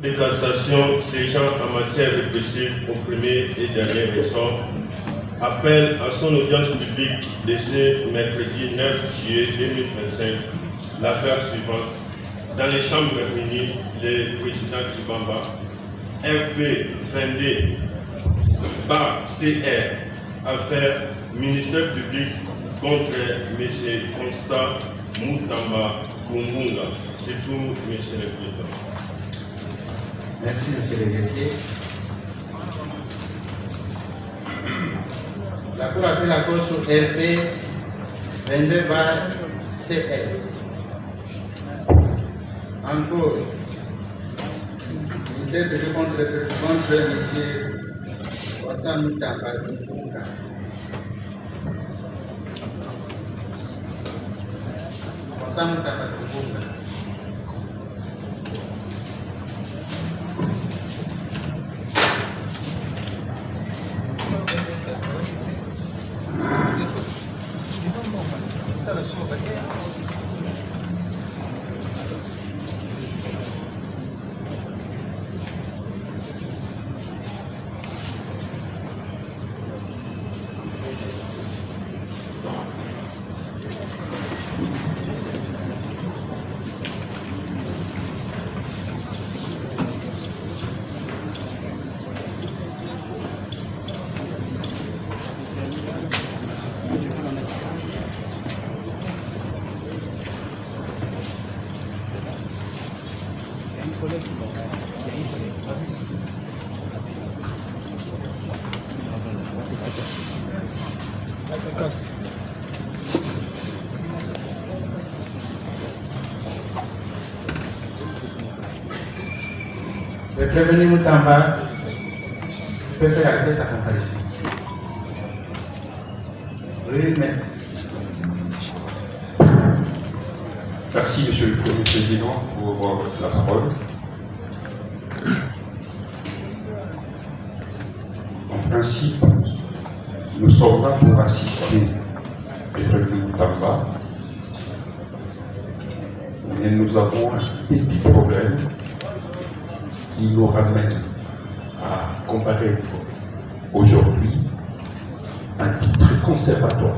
De cassation ségeant en matière répressive au premier et dernier ressort appelle à son audience publique de ce mercredi 9 juillet 2025 l'affaire suivante. Dans les chambres réunies, le président Kibamba, FP 22 CR, affaire ministère public contre M. Constant Moutamba Kumbunga. C'est tout, M. le Président. Merci, monsieur le greffier. La Cour appelle la cause sur RP 22 CL. Encore, ministère public contre M. Constant Moutamba Kumbunga. Constant Moutamba Kumbunga. Le prévenu Moutamba peut faire arrêter sa comparution. Oui, mais... Merci, Monsieur le Premier Président, pour la parole. En principe, nous sommes là pour assister les prévenus Moutamba, mais nous avons un petit problème qui nous ramène à comparer aujourd'hui un titre conservatoire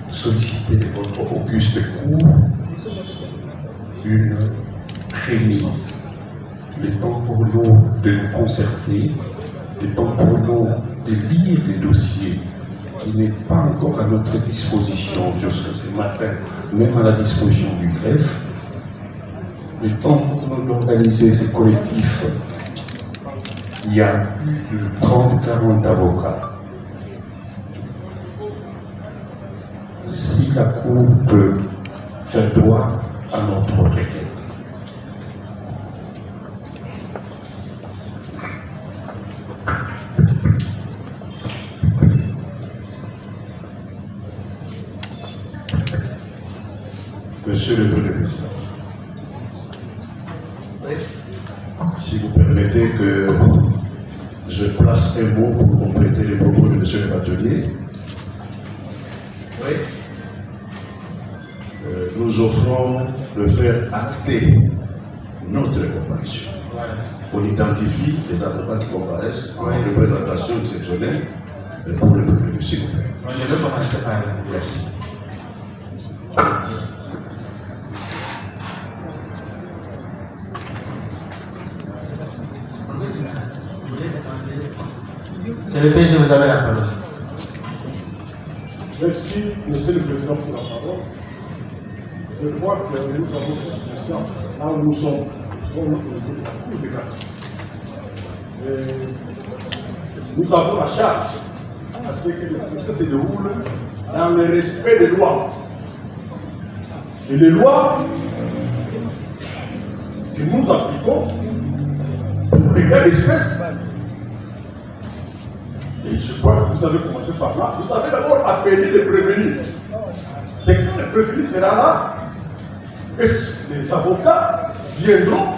sollicité de votre auguste cour, une prémisse. Le temps pour nous de nous concerter, le temps pour nous de lire les dossiers qui n'est pas encore à notre disposition jusqu'à ce matin, même à la disposition du greffe, le temps pour nous d'organiser ce collectif. Il y a plus de 30-40 avocats. Si la Cour peut faire droit à notre requête. Monsieur le Premier Président, si vous permettez que je place un mot pour compléter les propos de Monsieur le Batelier. Oui. Nous offrons de faire acter notre comparution. Voilà. On identifie les avocats qui comparaissent en représentation exceptionnelle pour le prévenu, s'il vous plaît. Je vais commencer par là. Merci. C'est le PG, vous avez la parole. Merci, Monsieur le Président, pour la parole. Je crois que nous avons conscience, là où nous sommes notre Cour de cassation. Nous avons la charge à ce que le procès se déroule dans le respect des lois. Et les lois que nous appliquons pour les cas d'espèce. Et je crois que vous avez commencé par là. Vous avez d'abord appelé les prévenus. C'est quand le prévenu sera là, et les avocats viendront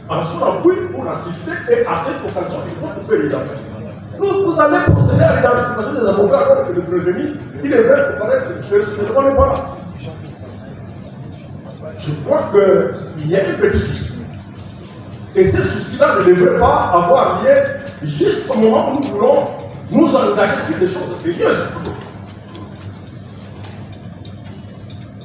en son appui pour assister et à cette occasion, il faut se faire l'identification. Vous allez procéder à l'identification des avocats alors que le prévenu, il devrait comparaître. Je ne le connais pas là. Je crois que qu'il y a un petit souci. Et ce souci-là ne devrait pas avoir lieu juste au moment où nous voulons nous engager sur des choses sérieuses.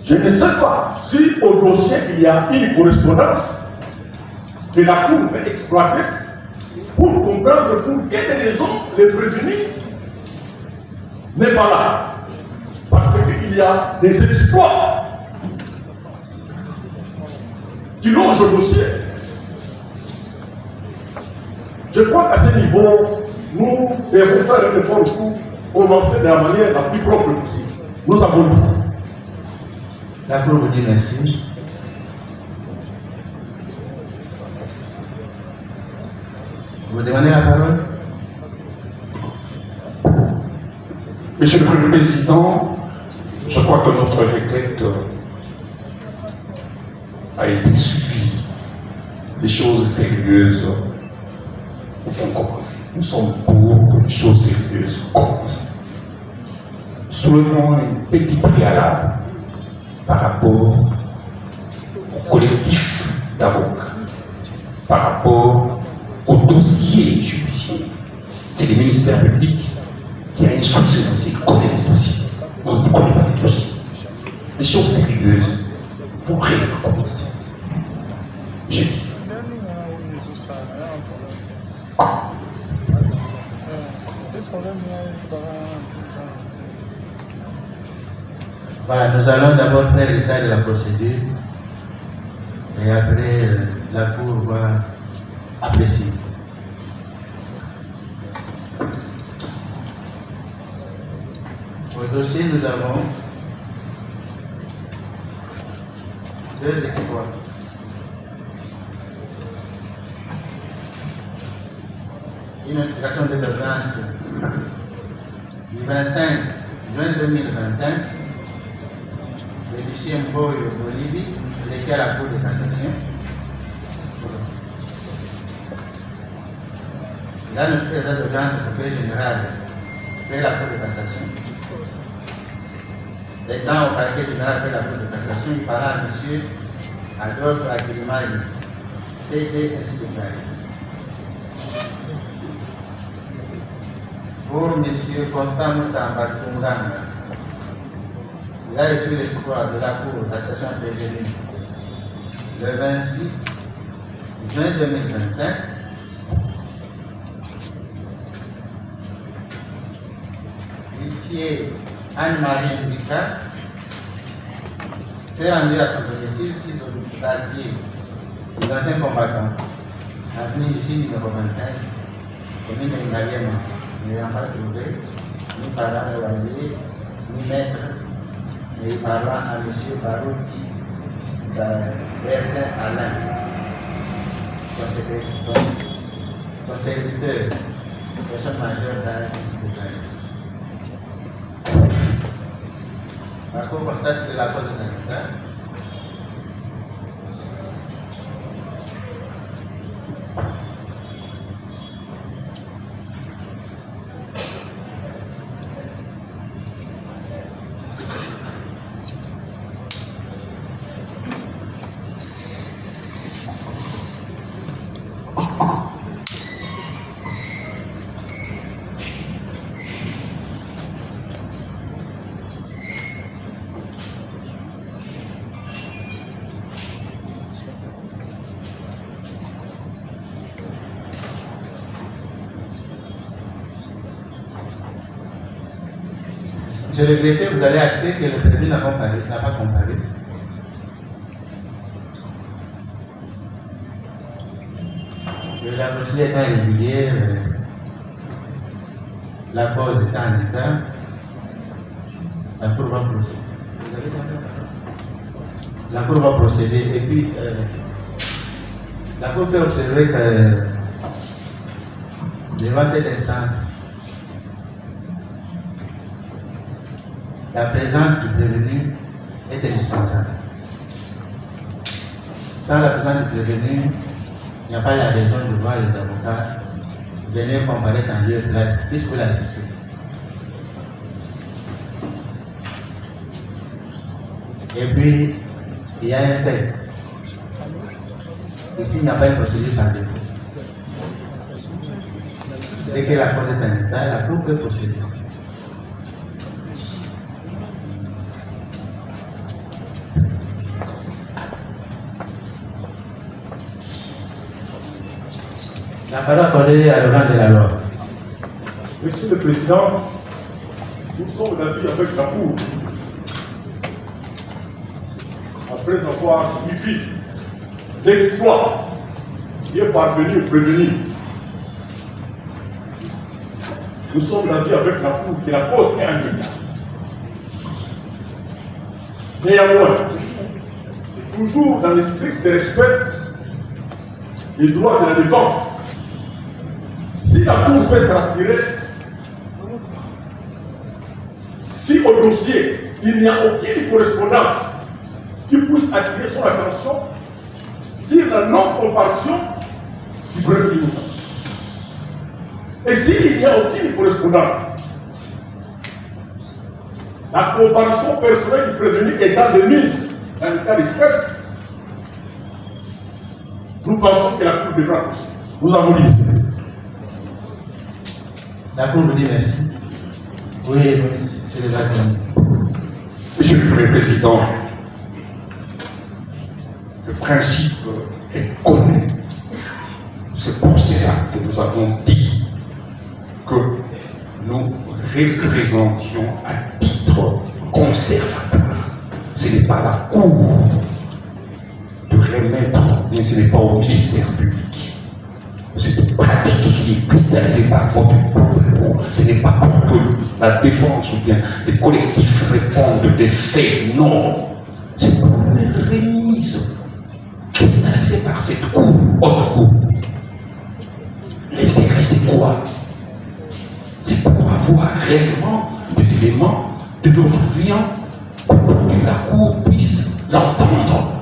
Je ne sais pas si au dossier il y a une correspondance que la Cour peut exploiter pour comprendre pour quelles raisons le prévenu n'est pas là. Parce qu'il y a des exploits qui logent au dossier. Je crois qu'à ce niveau, nous devons faire un effort pour commencer de la manière la plus propre possible. Nous avons lu. La Cour vous dit merci. Vous demandez la parole? Monsieur le Président, je crois que notre requête a été suivie. Les choses sérieuses vont commencer. Nous sommes pour que les choses sérieuses commencent. Soulevons un petit préalable par rapport au collectif d'avocats, par rapport au dossier judiciaire. C'est le ministère public qui a instruit ce dossier, qui connaît les dossiers. On ne connaît pas les dossiers. Les choses sérieuses vont réellement commencer. J'ai dit. Voilà, nous allons d'abord faire l'état de la procédure et après la Cour va apprécier. Au dossier, nous avons deux exploits. Une notification de l'urgence du 25 juin 2025. Le dossier Mboyo Bolivie, délégué à la Cour de cassation. La notification d'urgence au procureur général de la Cour de cassation. Étant au parquet général de la Cour de cassation, il parla à M. Adolphe Aguilimani, CD ainsi déclaré. Pour M. Constant Moutamba Funganga, il a reçu l'espoir de la Cour de cassation prévenue le 26 juin 2025. L'huissier Anne-Marie Ricard s'est rendu à son domicile site au quartier des anciens combattants, avenue du Fil numéro 25, commune de Ngaliema, n'ayant pas trouvé ni parent évalué, ni maître, et parlant à M. Barouti Berlin Alain, son serviteur, personne majeure d'âge disciplinaire. La Cour constate que la cause est sanitaire. Monsieur le greffier, vous allez acter que le prévenu n'a pas comparé. Que la procédure étant irrégulière, la cause étant en état, la Cour va procéder. La Cour va procéder et puis la Cour fait observer que devant cette instance, la présence du prévenu est indispensable. Sans la présence du prévenu, il n'y a pas la raison de voir les avocats venir comparaître en lieu et place, puisque l'assister. Et puis, il y a un fait. Et s'il n'y a pas une procédure par défaut, dès que la cause est en état, la Cour peut procéder. La parole accordée à Laurent de la Loi. Monsieur le Président, nous sommes d'avis avec la Cour. Après avoir suivi l'exploit qui est parvenu au prévenir, nous sommes d'avis avec la Cour que la cause est en état. Néanmoins, c'est toujours dans le strict respect des droits de la défense. Si la Cour peut s'assurer, si au dossier il n'y a aucune correspondance qui puisse attirer son attention sur la non-comparution du prévenu. Et s'il n'y a aucune correspondance, la comparution personnelle du prévenu étant de mise dans le cas d'espèce, nous pensons que la Cour devra procéder. Nous avons dit ceci. La Cour vous dit merci. Oui, c'est le bâton. Monsieur le Premier Président, le principe est connu. C'est pour cela que nous avons dit que nous représentions à titre conservatoire. Ce n'est pas la Cour de remettre, mais ce n'est pas au ministère public. C'est une pratique qui est cristallisée par votre peuple. Ce n'est pas pour que la défense ou bien les collectifs répondent des faits, non. C'est pour une remise cristallisée par cette Cour, autre Cour. L'intérêt, c'est quoi? C'est pour avoir réellement des éléments de notre client pour que la Cour puisse l'entendre.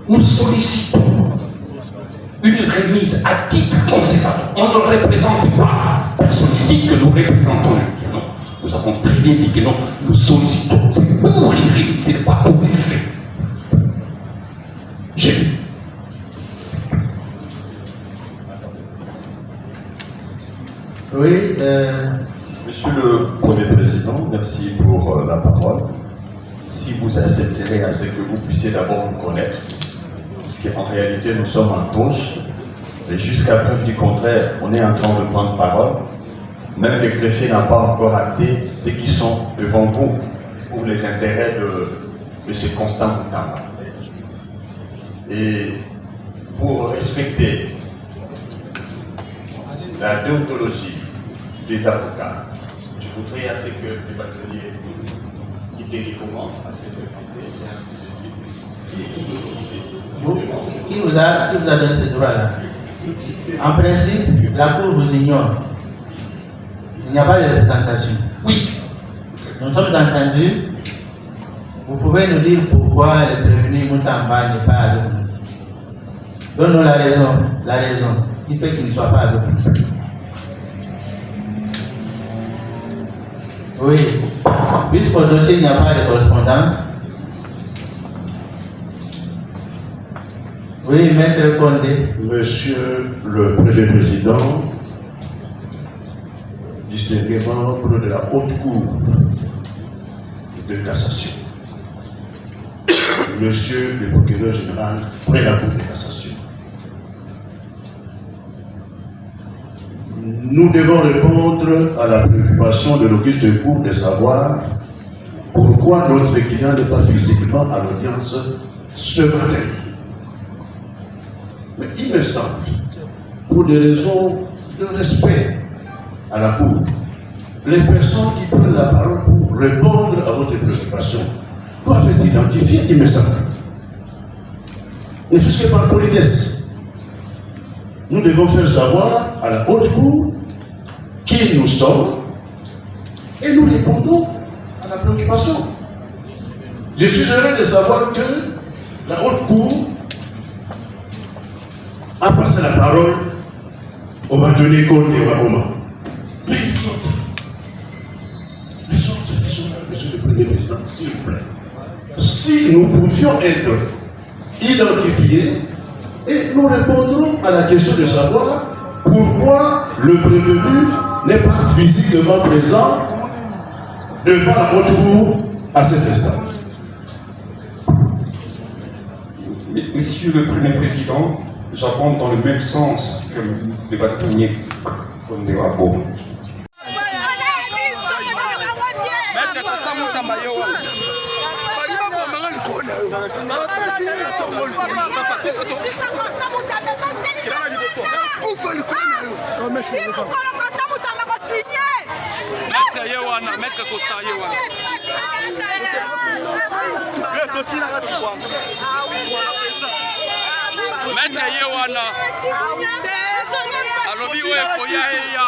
Nous sollicitons une remise à titre conservateur. On ne représente pas. Personne ne dit que nous représentons le client. Non. Nous avons très bien dit que non. Nous sollicitons. C'est pour une remise, ce n'est pas pour les faits. J'ai dit. Oui, Monsieur le Premier Président, merci pour la parole. Si vous accepterez à ce que vous puissiez d'abord nous connaître, puisqu'en réalité nous sommes en touche, et jusqu'à preuve du contraire, on est en train de prendre parole. Même le greffier n'a pas encore acté ceux qui sont devant vous pour les intérêts de M. Constant Moutamba. Et pour respecter la déontologie des avocats, je voudrais à ce que le bâtonnier qui commence à se présenter. qui vous a donné ce droit-là? En principe, la Cour vous ignore. Il n'y a pas de représentation. Oui. Nous sommes entendus. Vous pouvez nous dire pourquoi le prévenu Moutamba n'est pas avec nous. Donne-nous la raison qui fait qu'il ne soit pas avec nous. Oui. Puisqu'au dossier il n'y a pas de correspondance. Oui, Maître Condé. Monsieur le Premier Président, distingué membre de la Haute Cour de cassation, Monsieur le Procureur Général près la Cour de cassation, nous devons répondre à la préoccupation de l'Auguste Cour de savoir pourquoi notre client n'est pas physiquement à l'audience ce matin. Mais il me semble, pour des raisons de respect à la Cour, les personnes qui prennent la parole pour répondre à votre préoccupation doivent être identifiées, il me semble. Ne fût-ce que par politesse. Nous devons faire savoir à la Haute Cour qui nous sommes et nous répondons à la préoccupation. Je suis heureux de savoir que la Haute Cour a passé la parole au bâtonnier Condé et Waboma. Mais les autres qui sont là, Monsieur le Premier Président, s'il vous plaît, si nous pouvions être identifiés Et nous répondrons à la question de savoir pourquoi le prévenu n'est pas physiquement présent devant la haute cour à cet instant. Monsieur le Premier Président, j'abonde dans le même sens que le débat premier Ondewabo. Maître Yewana alobi oyo ekoya eya